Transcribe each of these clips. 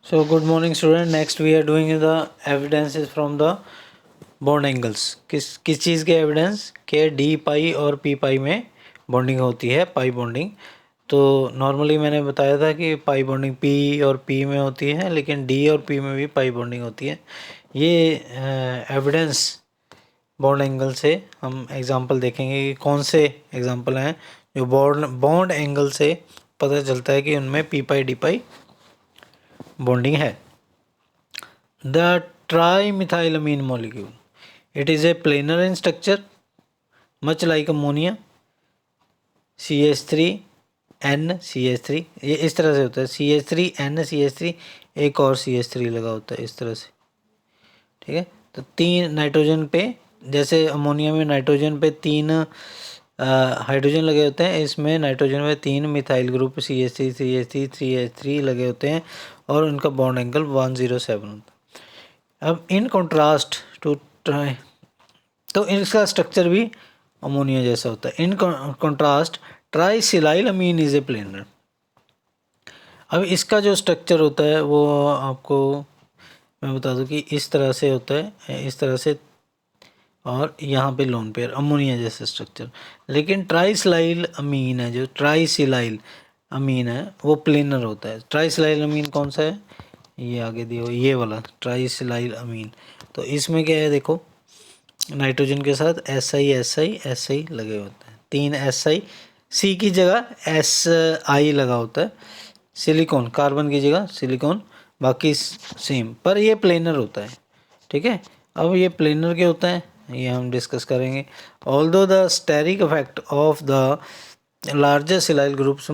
So good morning student. Next we are doing the evidences from the bond angles. किस चीज़ के evidence के D पाई और P पाई में bonding होती है, पाई बॉन्डिंग. तो नॉर्मली मैंने बताया था कि पाई बॉन्डिंग पी और पी में होती है, लेकिन डी और पी में भी पाई बॉन्डिंग होती है. ये एविडेंस बॉन्ड एंगल से हम एग्जांपल देखेंगे कि कौन से एग्जांपल हैं जो बॉन्ड एंगल से पता चलता है कि उनमें पी पाई डी पाई बॉन्डिंग है. The trimethylamine molecule. It is a planar in structure, much like ammonia. CH3 NCH3 ये इस तरह से होता है. CH3 NCH3 एक और CH3 लगा होता है इस तरह से. ठीक है. तो तीन नाइट्रोजन पे, जैसे अमोनिया में नाइट्रोजन पे तीन हाइड्रोजन लगे होते हैं, इसमें नाइट्रोजन में तीन methyl group CH3 CH3 3H3 लगे होते हैं और उनका बॉन्ड एंगल 107 होता है. अब इन कॉन्ट्रास्ट टू तो इसका स्ट्रक्चर भी अमोनिया जैसा होता है. In contrast trisilyl amine is a planar. अब इसका जो स्ट्रक्चर होता है वो आपको मैं बता दूं कि इस तरह से होता है, इस तरह से, और यहाँ पे लोन पेयर अमोनिया जैसा स्ट्रक्चर. लेकिन ट्राइसिलाइल अमीन है, जो ट्राइसिलाइल अमीन है वो प्लेनर होता है. ट्राइसिलाइल अमीन कौन सा है, ये आगे दियो, ये वाला ट्राइसिलाइल अमीन. तो इसमें क्या है, देखो नाइट्रोजन के साथ SI लगे होते हैं. तीन SI, C की जगह SI लगा होता है. सिलिकॉन, कार्बन की जगह सिलिकॉन, बाकी सेम, पर ये प्लेनर होता है. ठीक है. अब ये प्लेनर के होता है, ये हम डिस्कस करेंगे. Although the steric effect of the larger silyl groups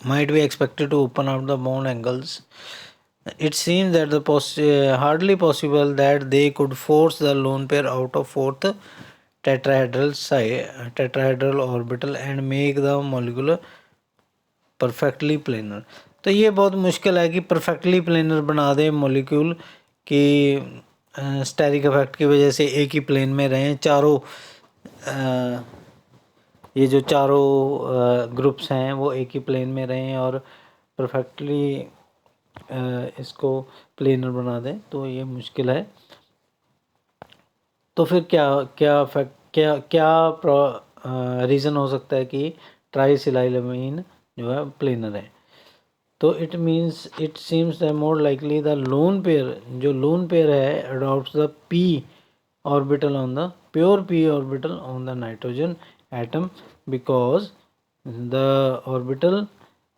might be expected to open out the bond angles. It seems that the hardly possible that they could force the lone pair out of fourth tetrahedral orbital and make the molecule perfectly planar. तो ये बहुत मुश्किल है कि perfectly planar बना दे molecule कि steric effect की वजह से एक ही प्लेन में रहें चारों. ये जो चारों ग्रुप्स हैं वो एक ही प्लेन में रहें और परफेक्टली इसको प्लेनर बना दें, तो ये मुश्किल है. तो फिर क्या रीज़न हो सकता है कि ट्राइसिलाइलमीन जो है प्लेनर है. तो it seems the more likely the lone pair, जो लोन पेयर है adopt the p orbital on the pure p orbital on the nitrogen atom because the orbital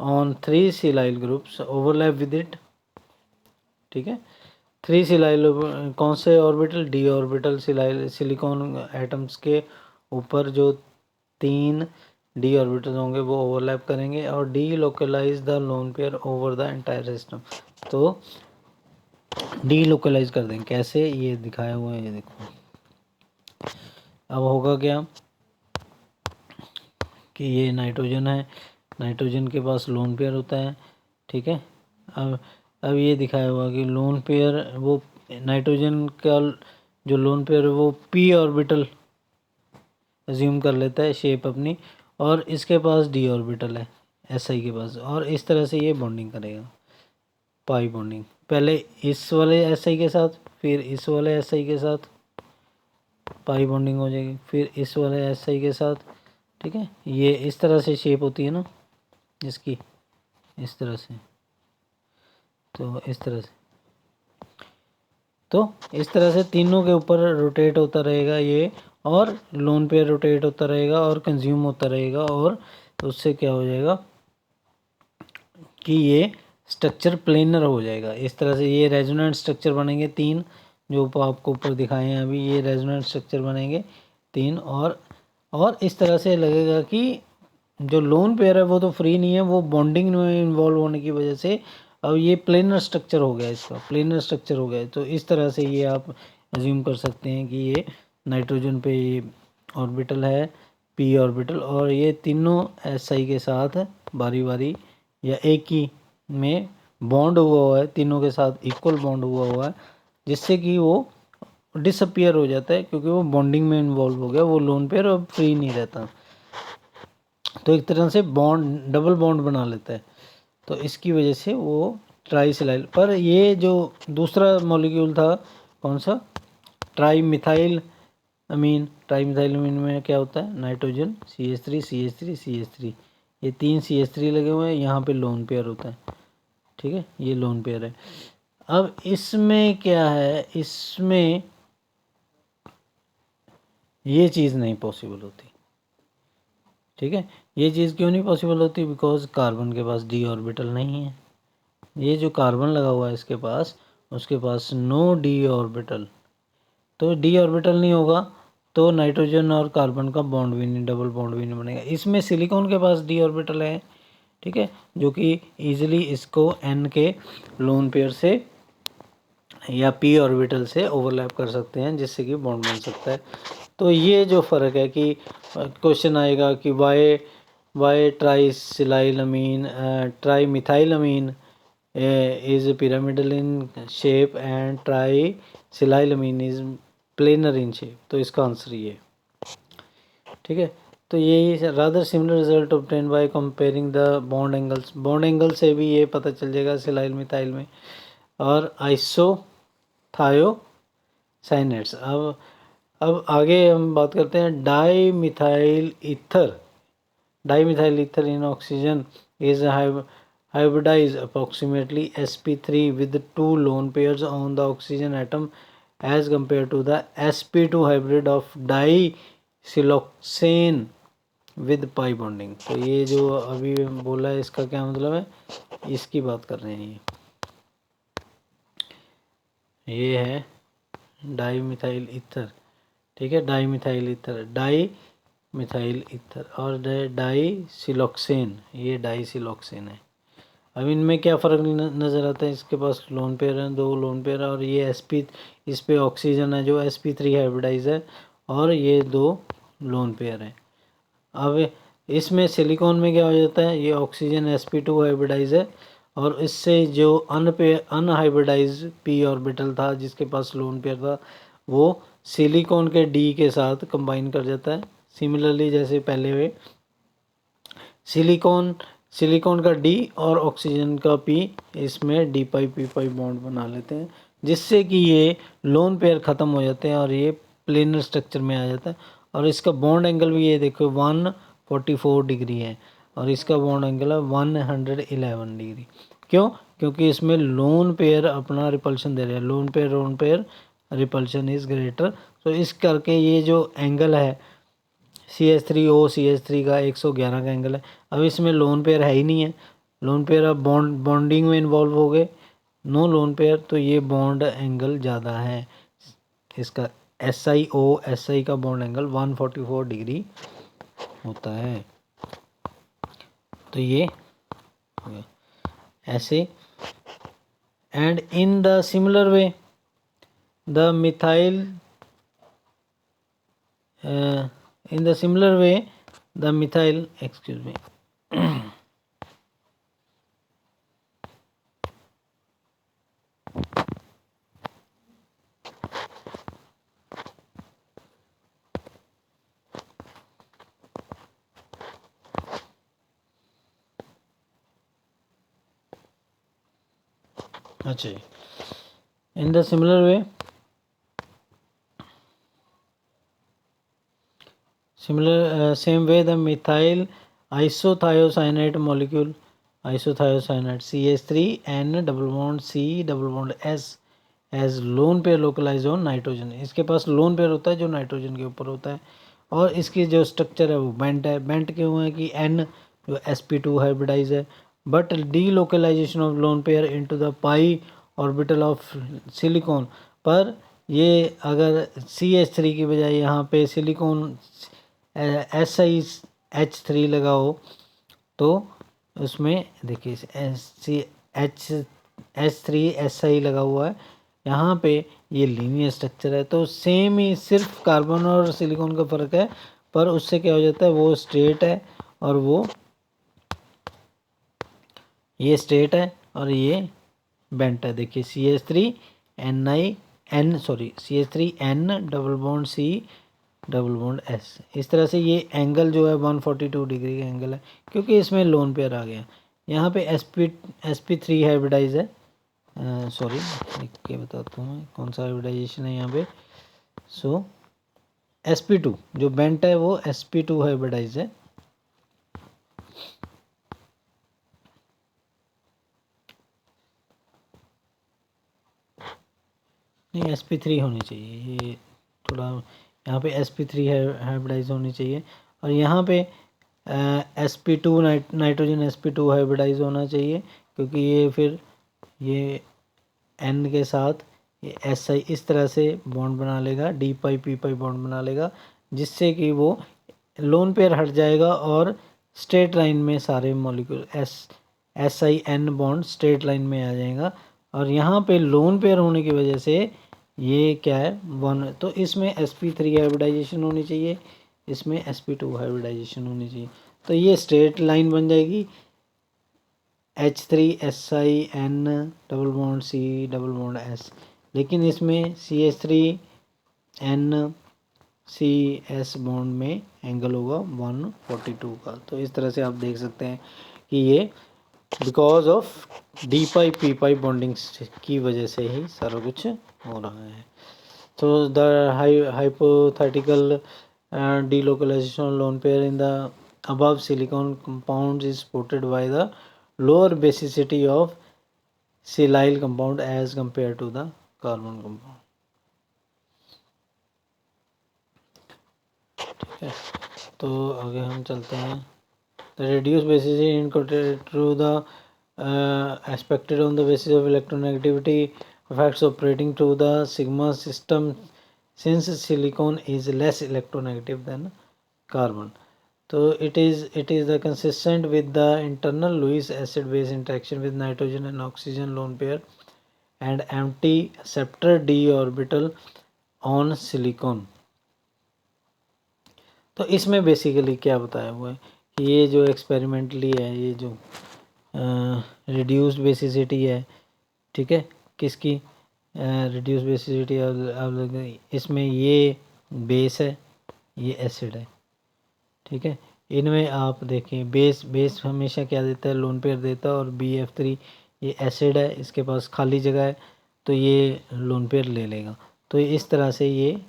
on three silyl groups overlap with it. ठीक है. 3 silyl कौन से orbital, D orbital silicon atoms के ऊपर जो 3 D orbital होंगे वो overlap करेंगे और D localise the lone pair over the entire system. तो डी लोकलाइज कर देंगे. कैसे, ये दिखाया हुआ है, ये देखो. अब होगा क्या कि ये नाइट्रोजन है, नाइट्रोजन के पास लोन पेयर होता है. ठीक है. अब ये दिखाया हुआ कि लोन पेयर, वो नाइट्रोजन का जो लोन पेयर है वो p ऑर्बिटल अज्यूम कर लेता है शेप अपनी, और इसके पास d ऑर्बिटल है SI के पास, और इस तरह से ये बॉन्डिंग करेगा, पाई बॉन्डिंग. पहले इस वाले SI के साथ, फिर इस वाले SI के साथ पाई बॉन्डिंग हो जाएगी, फिर इस वाले SI के साथ. ठीक है. ये इस तरह से शेप होती है ना इसकी, इस तरह से. तो इस तरह से, तो इस तरह से तीनों के ऊपर रोटेट होता रहेगा ये, और लोन पेयर रोटेट होता रहेगा और कंज्यूम होता रहेगा, और उससे क्या हो जाएगा कि ये स्ट्रक्चर प्लेनर हो जाएगा. इस तरह से ये रेजोनेंट स्ट्रक्चर बनेंगे तीन, जो आपको ऊपर दिखाए हैं अभी, ये रेजोनेंट स्ट्रक्चर बनेंगे तीन. और इस तरह से लगेगा कि जो लोन पेयर है वो तो फ्री नहीं है, वो बॉन्डिंग में इन्वॉल्व होने की वजह से अब ये प्लेनर स्ट्रक्चर हो गया, इसका प्लेनर स्ट्रक्चर हो गया. तो इस तरह से ये आप अज्यूम कर सकते हैं कि ये नाइट्रोजन पे ये ऑर्बिटल है p ऑर्बिटल, और ये तीनों SI के साथ बारी बारी या एक ही में बॉन्ड हुआ है, तीनों के साथ इक्वल बॉन्ड हुआ है, जिससे कि वो डिसअपियर हो जाता है क्योंकि वो बॉन्डिंग में इन्वॉल्व हो गया, वो लोन पेयर अब फ्री नहीं रहता. तो एक तरह से बॉन्ड, डबल बॉन्ड बना लेता है. तो इसकी वजह से वो ट्राइसिलाइल। पर ये जो दूसरा मॉलिक्यूल था कौन सा, ट्राईमिथाइल अमीन, ट्राईमिथाइल अमीन में क्या होता है, नाइट्रोजन CH3 CH3 CH3, ये 3 CH3 लगे हुए हैं, यहाँ पे लोन पेयर होता है, ठीक है, ये लोन पेयर है। अब इसमें क्या है, इसमें ये चीज़ नहीं पॉसिबल होती, ठीक है। ये चीज़ क्यों नहीं पॉसिबल होती, बिकॉज कार्बन के पास d ऑर्बिटल नहीं है। ये जो कार्बन लगा हुआ है इसके पास, उसके पास नो d ऑर्बिटल, तो d ऑर्बिटल नहीं होगा तो नाइट्रोजन और कार्बन का बॉन्ड भी नहीं, डबल बॉन्ड भी नहीं बनेगा। इसमें सिलिकॉन के पास d ऑर्बिटल है, ठीक है, जो कि ईजिली इसको n के लोन पेयर से या p ऑर्बिटल से ओवरलैप कर सकते हैं, जिससे कि बॉन्ड बन सकता है। तो ये जो फ़र्क है कि क्वेश्चन आएगा कि why trisilylamine trimethylamine is pyramidal in shape and trisilylamine is planar in shape, तो इसका आंसर ये, ठीक है। तो यही rather similar result obtain by comparing the bond angles, bond angle से भी ये पता चल जाएगा सिलाइल मिथाइल में। और आइसोथायोसाइनेट्स। अब आगे हम बात करते हैं di methyl ether. Di methyl ether in oxygen is hybridized approximately sp3 with 2 lone pairs on the oxygen atom as compared to the sp2 hybrid of disiloxane with pi bonding। तो ये जो अभी बोला है इसका क्या मतलब है, इसकी बात कर रहे हैं। ये है डाई मिथाइल ईथर, ठीक है, di methyl ether, di methyl ether और डाई सिलोक्सेन, ये डाई सिलोक्सेन है। अब इनमें क्या फ़र्क नज़र आता है, इसके पास लोन पेयर हैं, 2 लोन पेयर, और ये sp, इस पे ऑक्सीजन है जो sp3 हाइब्रिडाइज है, और ये 2 लोन पेयर हैं। अब इसमें सिलिकॉन में क्या हो जाता है, ये ऑक्सीजन sp2 हाइब्रिडाइज है, और इससे जो अनहाइब्रिडाइज p ऑर्बिटल था जिसके पास लोन पेयर था, वो सिलिकॉन के d के साथ कंबाइन कर जाता है। सिमिलरली जैसे पहले हुए, सिलिकॉन का D और ऑक्सीजन का P, इसमें D पाई P पाई बॉन्ड बना लेते हैं, जिससे कि ये लोन पेयर ख़त्म हो जाते हैं और ये प्लेनर स्ट्रक्चर में आ जाता है। और इसका बॉन्ड एंगल भी ये देखो 144 डिग्री है, और इसका बॉन्ड एंगल है 111 डिग्री। क्यों, क्योंकि इसमें लोन पेयर अपना रिपल्शन दे रहे हैं, lone pair repulsion is greater. तो इस करके ये जो एंगल है CH3O CH3 का 111 का एंगल है। अब इसमें लोन पेयर है ही नहीं है, लोन पेयर अब बॉन्डिंग में इन्वॉल्व हो गए, नो लोन पेयर, तो ये बॉन्ड एंगल ज़्यादा है इसका। SiO का बॉन्ड एंगल 144 डिग्री होता है। तो ये ऐसे, and in the similar way the methyl in the similar way the methyl, excuse me, अच्छा, in the similar way same way the methyl isothiocyanate molecule, isothiocyanate CH3N double bond C double bond S as lone pair localized on nitrogen। इसके पास lone pair होता है जो nitrogen के ऊपर होता है, और इसकी जो स्ट्रक्चर है वो बेंट है। बेंट क्यों है कि N जो sp2 हाइब्रिडाइज है, but delocalization of lone pair into the pi orbital of silicon. पर ये अगर CH3 की बजाय यहाँ पे सिलिकॉन SiH3 लगाओ, तो उसमें देखिए H3Si लगा हुआ है, यहाँ पे ये लीनियर स्ट्रक्चर है। तो सेम ही, सिर्फ कार्बन और सिलिकॉन का फ़र्क है, पर उससे क्या हो जाता है, वो स्ट्रेट है और वो ये स्ट्रेट है और ये बेंट है। देखिए CH3N double bond C double bond S, इस तरह से ये एंगल जो है 142 डिग्री का एंगल है, क्योंकि इसमें लोन पेयर आ गया। यहाँ पे sp3 हाइब्रिडाइज है, सॉरी लिख के बताता हूँ मैं कौन सा हाइब्रिडाइजेशन है यहाँ पे। सो sp2 जो बेंट है वो sp2 हाइब्रिडाइज है। नहीं sp3 होनी चाहिए, ये थोड़ा यहाँ पे sp3 हाइब्रिडाइज होनी चाहिए, और यहाँ पे sp2 नाइट्रोजन sp2 हाइब्रिडाइज होना चाहिए, क्योंकि ये फिर ये n के साथ ये si इस तरह से बॉन्ड बना लेगा, d पाई p पाई बॉन्ड बना लेगा, जिससे कि वो लोन पेयर हट जाएगा और स्ट्रेट लाइन में सारे molecule si bond straight line में आ जाएगा। और यहाँ पे लोन पेयर होने की वजह से ये क्या है 1, तो इसमें sp3 हाइब्रिडाइजेशन होनी चाहिए, इसमें sp2 हाइब्रिडाइजेशन होनी चाहिए, तो ये स्ट्रेट लाइन बन जाएगी H3SiN double bond C double bond S, लेकिन इसमें CH3NCS बॉन्ड में एंगल होगा 142 का। तो इस तरह से आप देख सकते हैं कि ये because of D pi p pi bonding की वजह से ही सारा कुछ हो रहा है। तो the hypothetical delocalization lone pair in the above silicon compounds is supported by the lower basicity of silyl compound as compared to the carbon compound। ठीक है, तो आगे हम चलते हैं। The reduced basicity incorporated through the expected on the basis of electronegativity effects operating through the sigma system, since silicon is less electronegative than carbon. So it is the consistent with the internal Lewis acid base interaction with nitrogen and oxygen lone pair and empty acceptor d orbital on silicon। तो इसमें basically क्या बताया हुआ है कि ये जो experimentally है, ये जो रिड्यूस्ड बेसिसिटी है, ठीक है, किसकी रिड्यूस बेसिसिटी, इसमें ये बेस है, ये एसिड है, ठीक है। इनमें आप देखें बेस हमेशा क्या देता है, लोन पेयर देता है, और BF3 ये एसिड है, इसके पास खाली जगह है तो ये लोन पेयर ले लेगा। तो इस तरह से ये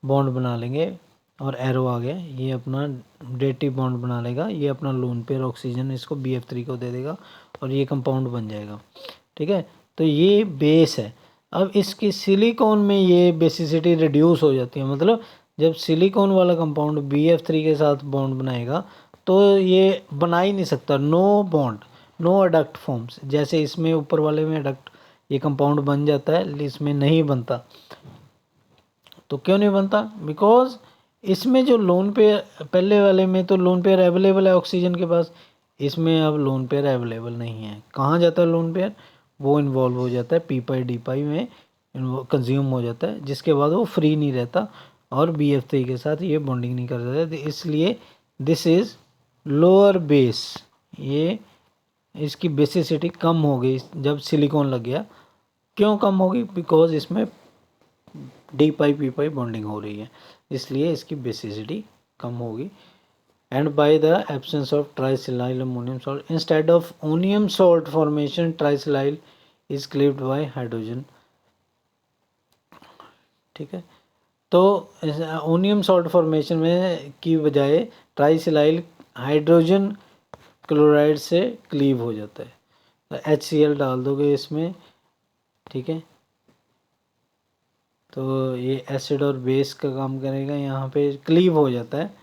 बॉन्ड बना लेंगे, और एरो आ गया, ये अपना डेटिव बॉन्ड बना लेगा, ये अपना लोन पेयर ऑक्सीजन इसको BF3 को दे देगा और ये कंपाउंड बन जाएगा, ठीक है। तो ये बेस है। अब इसकी सिलिकॉन में ये बेसिसिटी रिड्यूस हो जाती है, मतलब जब सिलिकॉन वाला कंपाउंड BF3 के साथ बॉन्ड बनाएगा तो ये बना ही नहीं सकता, no bond, no adduct forms. जैसे इसमें ऊपर वाले में अडक्ट ये कंपाउंड बन जाता है, इसमें नहीं बनता। तो क्यों नहीं बनता? बिकॉज इसमें जो लोन पेयर, पहले वाले में तो लोन पेयर अवेलेबल है ऑक्सीजन के पास, इसमें अब लोन पेयर अवेलेबल नहीं है। कहाँ जाता है लोन पेयर? वो इन्वॉल्व हो जाता है पी पाई डी पाई में, कंज्यूम हो जाता है, जिसके बाद वो फ्री नहीं रहता और BF3 के साथ ये बॉन्डिंग नहीं कर सकता। इसलिए दिस इज़ लोअर बेस, ये इसकी बेसिसिटी कम हो गई जब सिलिकॉन लग गया। क्यों कम होगी? बिकॉज इसमें d pi p pi bonding हो रही है, इसलिए इसकी बेसिसिटी कम होगी। And by the absence of trisilyl ammonium salt instead of onium salt formation, trisilyl is cleaved by hydrogen. ठीक है, तो ओनियम सॉल्ट फॉर्मेशन में की बजाय ट्राइसिलाइल हाइड्रोजन क्लोराइड से क्लीव हो जाता है। तो HCl डाल दोगे इसमें, ठीक है, तो ये एसिड और बेस का काम करेगा, यहाँ पे क्लीव हो जाता है,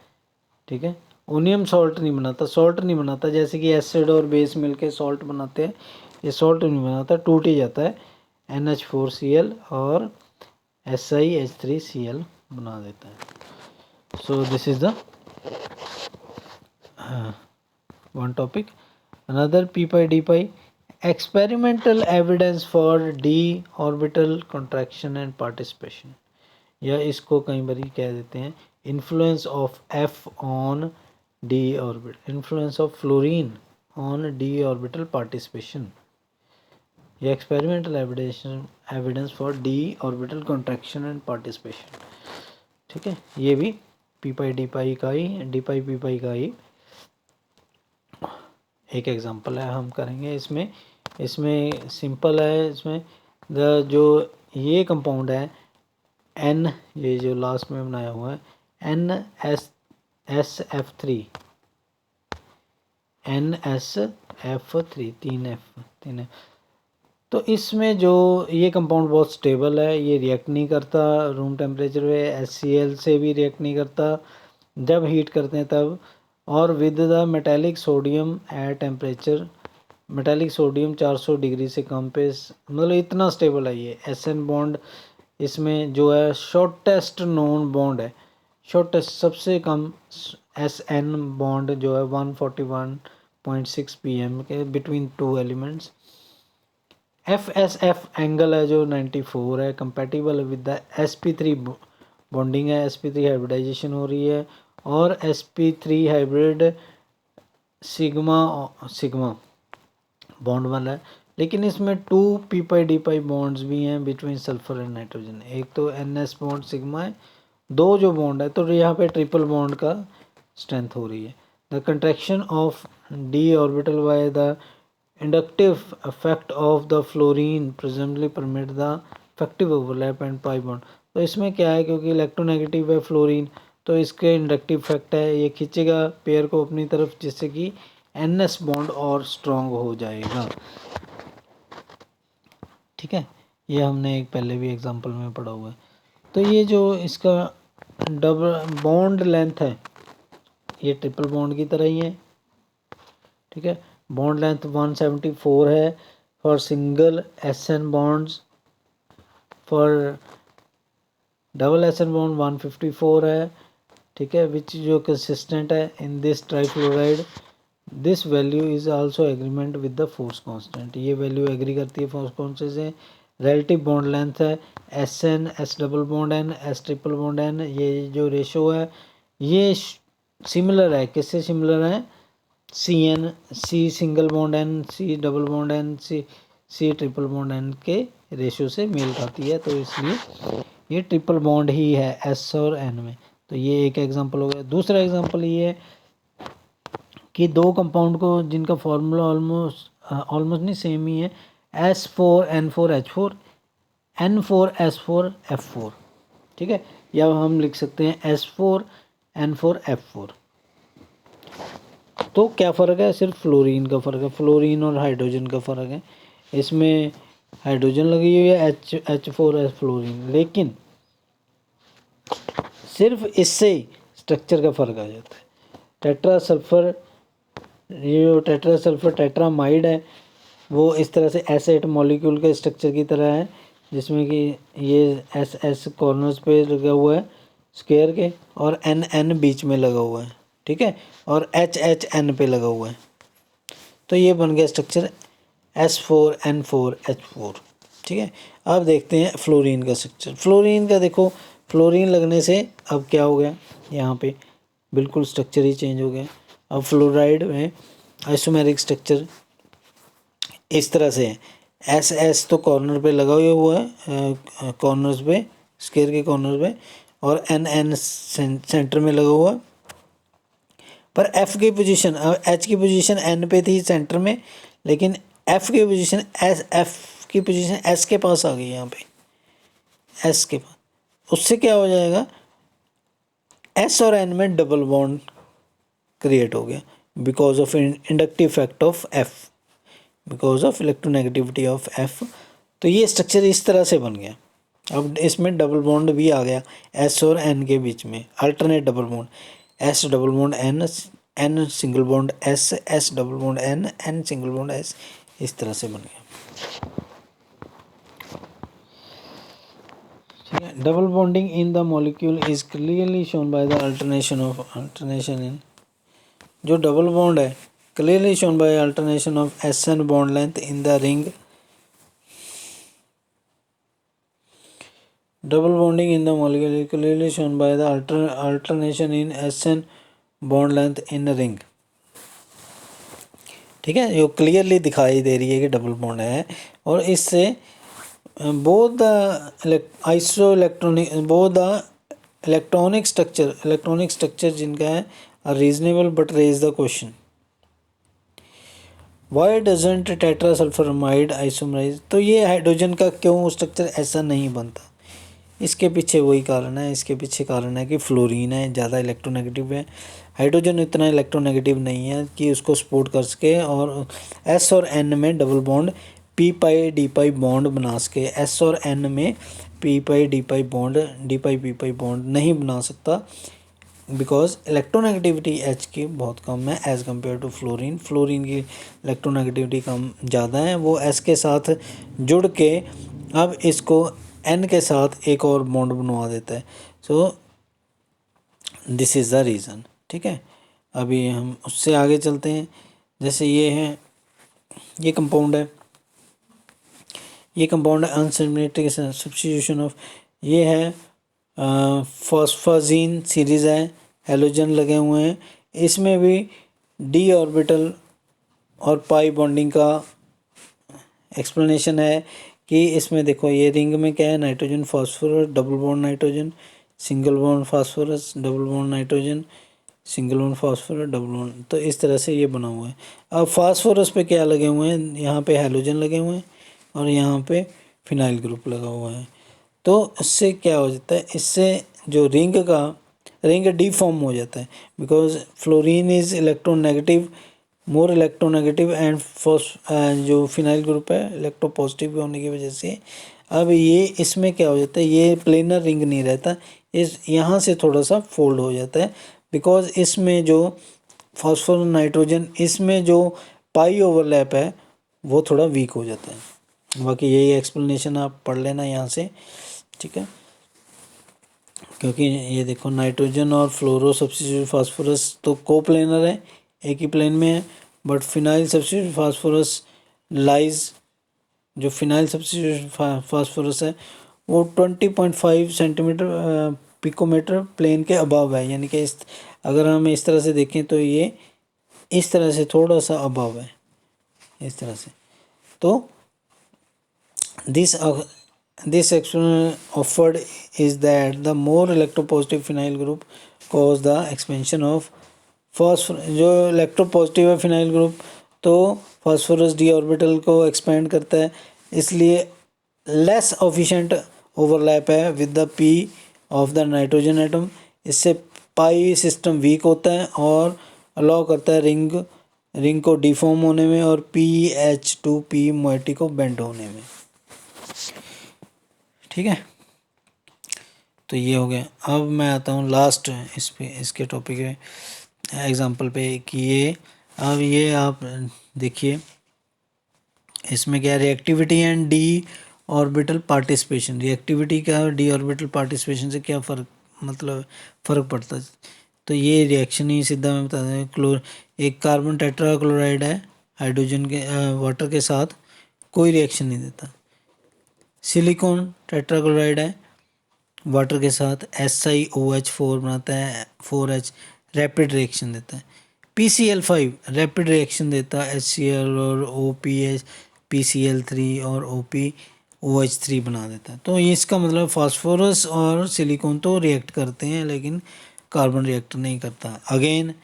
ठीक है। ओनियम सॉल्ट नहीं बनाता, सॉल्ट नहीं बनाता, जैसे कि एसिड और बेस मिलके सॉल्ट बनाते हैं, ये सॉल्ट नहीं बनाता, टूट ही जाता है, NH4Cl और SiH3Cl बना देता है। So this is the one topic. Another p pi d pi experimental evidence for d orbital contraction and participation, या इसको कई बार कह देते हैं influence of F on d orbital, influence of fluorine on d orbital participation, या experimental evidence for d orbital contraction and participation। ठीक है, ये भी p pi d pi का ही, d pi p pi का ही एक एग्जांपल है हम करेंगे इसमें सिंपल है। इसमें जो ये कंपाउंड है N, ये जो लास्ट में बनाया हुआ है NSF3 3 F। तो इसमें जो ये कंपाउंड बहुत स्टेबल है, ये रिएक्ट नहीं करता रूम टेम्परेचर पे, HCl से भी रिएक्ट नहीं करता जब हीट करते हैं तब। और with the metallic sodium at temperature, metallic sodium 400 degree से कम पे, मतलब इतना स्टेबल है ये। SN बॉन्ड इसमें जो है शॉर्टेस्ट नोन बॉन्ड है, शॉर्टेस्ट सबसे कम SN बॉन्ड जो है 141.6 pm के between two elements. FSF angle है जो 94 है, compatible with the sp3 bonding है, sp3 हाइब्रिडाइजेशन हो रही है और sp3 हाइब्रिड सिग्मा बॉन्ड वाला है। लेकिन इसमें 2 p/d बॉन्ड्स भी हैं बिटवीन सल्फर एंड नाइट्रोजन। एक तो NS बॉन्ड सिग्मा है, 2 जो बॉन्ड है, तो यहाँ पे ट्रिपल बॉन्ड का स्ट्रेंथ हो रही है। The contraction of d orbital by the inductive effect of the fluorine presently permit the effective overlap and pi bond. तो इसमें क्या है, क्योंकि इलेक्ट्रोनेगेटिव है फ्लोरीन, तो इसके इंडक्टिव इफेक्ट है, ये खींचेगा पेयर को अपनी तरफ, जिससे कि NS बॉन्ड और स्ट्रॉन्ग हो जाएगा। ठीक है, ये हमने एक पहले भी एग्जांपल में पढ़ा हुआ है। तो ये जो इसका डबल बॉन्ड लेंथ है, ये ट्रिपल बॉन्ड की तरह ही है। ठीक है, बॉन्ड लेंथ 174 है for single SN bonds, for double SN bond 154 है। ठीक है, विच जो कंसिस्टेंट है in this trifluoride, this value is also agreement with the force constant, ये वैल्यू एग्री करती है फोर्स कांस्टेंट से। रिलेटिव बॉन्ड लेंथ है SN S double bond N S triple bond N, ये जो रेशो है ये सिमिलर है, किससे सिमिलर है, CN C single bond N C double bond N C triple bond N के रेशो से मेल खाती है, तो इसलिए ये ट्रिपल बॉन्ड ही है S और N में। तो ये एक एग्जांपल हो गया। दूसरा एग्जांपल ये है कि 2 कंपाउंड को जिनका फार्मूला ऑलमोस्ट नहीं सेम ही है, S4N4H4 N4S4F4। ठीक है, या हम लिख सकते हैं S4N4F4। तो क्या फ़र्क है, सिर्फ फ्लोरीन का फ़र्क है, फ्लोरीन और हाइड्रोजन का फ़र्क है। इसमें हाइड्रोजन लगी हुई है H4 फ्लोरीन, लेकिन सिर्फ इससे स्ट्रक्चर का फ़र्क आ जाता है। टेट्रा सल्फर, ये जो टेट्रा सल्फर टेट्रामाइड है वो इस तरह से S8 मॉलिक्यूल के स्ट्रक्चर की तरह है, जिसमें कि ये SS कॉर्नर्स पे लगा हुआ है स्क्वायर के, और NN बीच में लगा हुआ है। ठीक है, और HN पे लगा हुआ है। तो ये बन गया स्ट्रक्चर S4N4H4। ठीक है, अब देखते हैं फ्लोरीन का स्ट्रक्चर। फ्लोरीन का देखो, फ्लोरीन लगने से अब क्या हो गया, यहाँ पे बिल्कुल स्ट्रक्चर ही चेंज हो गया। अब फ्लोराइड में आइसोमेरिक स्ट्रक्चर इस तरह से है, SS तो कॉर्नर पे लगा हुआ है, कॉर्नर्स पे, स्क्वायर के कॉर्नर पे, और NN सेंटर में लगा हुआ। पर F की पोजीशन, H की पोजीशन N पे थी सेंटर में, लेकिन F की पोजीशन S के पास आ गई, यहाँ पे S के पास। उससे क्या हो जाएगा, S और N में डबल बॉन्ड क्रिएट हो गया because of inductive effect of F, because of electronegativity of F। तो ये स्ट्रक्चर इस तरह से बन गया। अब इसमें डबल बॉन्ड भी आ गया S और N के बीच में, alternate double bond, S double bond N, N single bond S, S double bond N, N single bond S, इस तरह से बन गया। ठीक है, double bonding in the molecule is clearly shown by the alternation इन, जो डबल बॉन्ड है clearly shown by alternation of SN bond length in the ring. Double bonding in the molecule is clearly shown by the alternation in SN bond length in ring. ठीक है, जो clearly दिखाई दे रही है कि double bond है, और इससे both the iso electronic, both the electronic structure जिनका है are reasonable but raise the question. Why doesn't tetra sulfuramide isomerise, तो ये हाइड्रोजन का क्यों स्ट्रक्चर ऐसा नहीं बनता, इसके पीछे वही कारण है, इसके पीछे कारण है कि फ्लोरीन है ज़्यादा इलेक्ट्रोनेगेटिव है, हाइड्रोजन इतना इलेक्ट्रोनेगेटिव नहीं है कि उसको सपोर्ट कर सके और एस और एन में डबल बॉन्ड पी पाई डी पाई बॉन्ड बना सके। एस और एन में पी पाई D pi bond, D pi p pi bond नहीं बना सकता, बिकॉज इलेक्ट्रोनेगेटिविटी एच की बहुत कम है as compare to fluorine. Fluorine की इलेक्ट्रोनेगेटिविटी कम ज़्यादा है, वो एस के साथ जुड़ के अब इसको एन के साथ एक और बॉन्ड बनवा देता है। So this is the reason. ठीक है, अभी हम उससे आगे चलते हैं। जैसे ये है, ये कंपाउंड है, ये कंपाउंड है अनसिमेट्रिक सब्स्टिट्यूशन ऑफ, ये है फॉस्फाजीन सीरीज़ है, हेलोजन लगे हुए हैं, इसमें भी डी ऑर्बिटल और पाई बॉन्डिंग का एक्सप्लेनेशन है कि इसमें देखो ये रिंग में क्या है, nitrogen phosphorus double bond nitrogen, single bond phosphorus double bond nitrogen, single bond phosphorus double bond, तो इस तरह से ये बना हुआ है। अब फास्फोरस पे क्या लगे हुए हैं, यहाँ पे हेलोजन लगे हुए हैं और यहाँ पे फिनाइल ग्रुप लगा हुआ है। तो इससे क्या हो जाता है, इससे जो रिंग डीफॉर्म हो जाता है, because fluorine is electronegative, more electronegative and जो फिनाइल ग्रुप है इलेक्ट्रोपॉजिटिव होने की वजह से अब ये इसमें क्या हो जाता है, ये प्लेनर रिंग नहीं रहता, इस यहाँ से थोड़ा सा फोल्ड हो जाता है, बिकॉज इसमें जो फॉस्फोरस नाइट्रोजन, इसमें जो पाई ओवरलैप है वो थोड़ा वीक हो जाता है। बाकी यही एक्सप्लेनेशन आप पढ़ लेना यहाँ से। ठीक है, क्योंकि ये देखो नाइट्रोजन और फ्लोरो सब्स्टिट्यूट फास्फोरस तो कोप्लेनर है, एक ही प्लेन में है, but phenyl substitute phosphorus lies, जो फिनाइल सब्स्टिट्यूट फास्फोरस है वो 20.5 सेंटीमीटर पिकोमीटर प्लेन के अबव है, यानी कि इस अगर हम इस तरह से देखें तो ये इस तरह से थोड़ा सा अबव है, इस तरह से। तो this explanation offered is that the more electropositive phenyl group cause the expansion of phosphorus, जो इलेक्ट्रोपॉजिटिव है फिनाइल ग्रुप तो फास्फोरस डी ऑर्बिटल को एक्सपेंड करता है, इसलिए लेस ऑफिशिएंट ओवरलैप है with the P of the nitrogen atom, इससे पाई system weak होता है और अलाउ करता है रिंग को डिफॉर्म होने में और PH2P मोइटी को बेंड होने में। ठीक है, तो ये हो गया। अब मैं आता हूँ लास्ट इस पे, इसके टॉपिक पे एग्जांपल पे कि ये अब ये आप देखिए इसमें क्या reactivity and D orbital participation, reactivity का और डी ऑर्बिटल पार्टिसिपेशन से क्या फ़र्क पड़ता है। तो ये रिएक्शन ही सीधा मैं बता दें, एक कार्बन टेट्रा क्लोराइड है हाइड्रोजन के वाटर के साथ कोई रिएक्शन नहीं देता, सिलिकॉन टेट्राक्लोराइड है वाटर के साथ SiOH4 बनाता है 4H, रैपिड रिएक्शन देता है। PCl5 रैपिड रिएक्शन देता है HCl और OPH PCl3 और OPOH3 बना देता है। तो इसका मतलब फास्फोरस और सिलिकॉन तो रिएक्ट करते हैं लेकिन कार्बन रिएक्ट नहीं करता। अगेन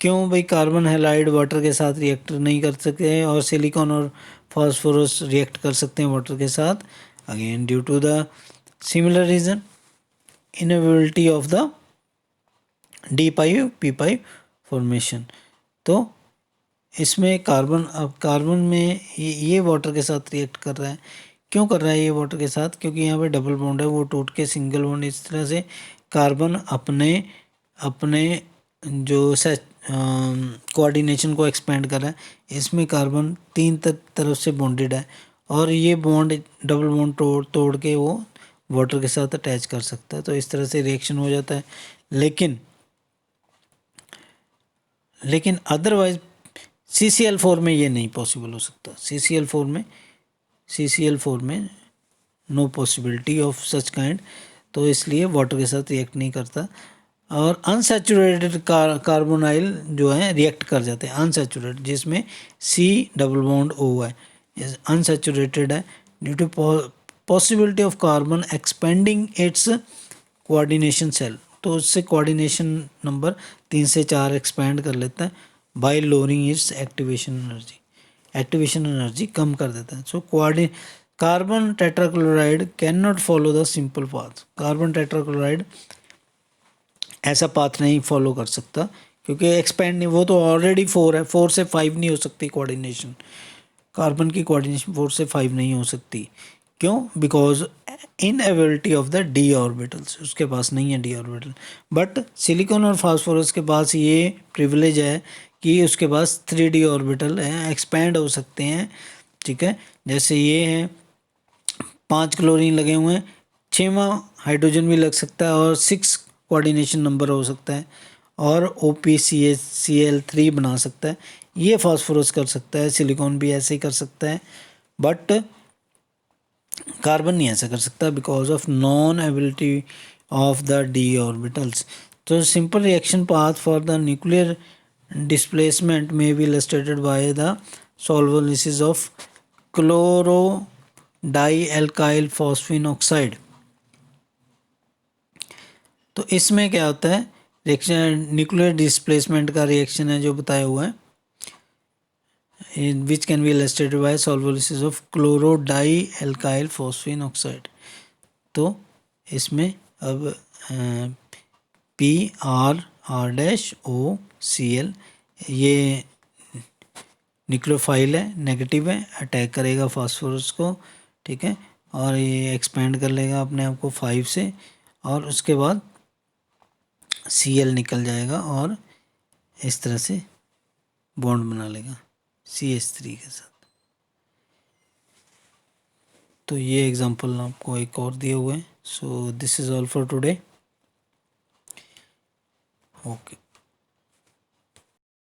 क्यों भाई, कार्बन हैलाइड वाटर के साथ रिएक्ट नहीं कर सकते और सिलिकॉन और फास्फोरस रिएक्ट कर सकते हैं वाटर के साथ। Again due to the similar reason, inability of the d pi p pi formation. तो इसमें कार्बन में ये वाटर के साथ रिएक्ट कर रहा है, क्यों कर रहा है ये वाटर के साथ, क्योंकि यहाँ पे डबल बॉन्ड है, वो टूट के सिंगल बॉन्ड, इस तरह से कार्बन अपने जो कोऑर्डिनेशन को एक्सपेंड कर रहा है। इसमें कार्बन 3 तरफ से बॉन्डेड है और ये बॉन्ड डबल बॉन्ड तोड़ के वो वाटर के साथ अटैच कर सकता है, तो इस तरह से रिएक्शन हो जाता है। लेकिन अदरवाइज CCl4 में ये नहीं पॉसिबल हो सकता। CCl4 में no possibility of such kind, तो इसलिए वाटर के साथ रिएक्ट नहीं करता। और अनसैचुरेटेड कार्बोनाइल जो है रिएक्ट कर जाते हैं, अनसैचुरेटेड जिसमें C डबल बॉन्ड O है, अनसैचुरेटेड है due to possibility of carbon expanding its coordination cell, तो उससे कोऑर्डिनेशन नंबर 3 से 4 एक्सपेंड कर लेता है by lowering its activation energy. Activation energy कम कर देता है। So carbon tetrachloride can not follow the simple path. Carbon tetrachloride ऐसा पाथ नहीं फॉलो कर सकता क्योंकि एक्सपेंड नहीं, वो तो ऑलरेडी 4 है, 4 से 5 नहीं हो सकती कोऑर्डिनेशन। कार्बन की कोऑर्डिनेशन 4 से 5 नहीं हो सकती। क्यों? Because inability of the d orbitals, उसके पास नहीं है डी ऑर्बिटल। बट सिलिकॉन और फास्फोरस के पास ये प्रिविलेज है कि उसके पास 3D ऑर्बिटल है, एक्सपैंड हो सकते हैं। ठीक है, जैसे ये हैं 5 क्लोरीन लगे हुए हैं, 6वां हाइड्रोजन भी लग सकता है और 6 कोऑर्डिनेशन नंबर हो सकता है और OPCH-Cl3 बना सकता है। ये फास्फोरस कर सकता है, सिलिकॉन भी ऐसे ही कर सकता है, बट कार्बन नहीं ऐसा कर सकता because of non ability of the d orbitals. तो simple reaction path for the nuclear displacement में be illustrated by the solvolysis of chloro di alkyl phosphine oxide. तो इसमें क्या होता है, रिएक्शन न्यूक्लियर डिस्प्लेसमेंट का रिएक्शन है जो बताया हुआ है, which can be illustrated by solvolysis of chloro di alkyl phosphine oxide. तो इसमें अब PrR-OCl ये न्यूक्लियोफाइल है, नेगेटिव है, अटैक करेगा फास्फोरस को। ठीक है, और ये एक्सपेंड कर लेगा अपने आप को 5 से, और उसके बाद Cl निकल जाएगा और इस तरह से बॉन्ड बना लेगा CH3 के साथ। तो ये एग्जांपल आपको एक और दिए हुए हैं। So this is all for today. Okay.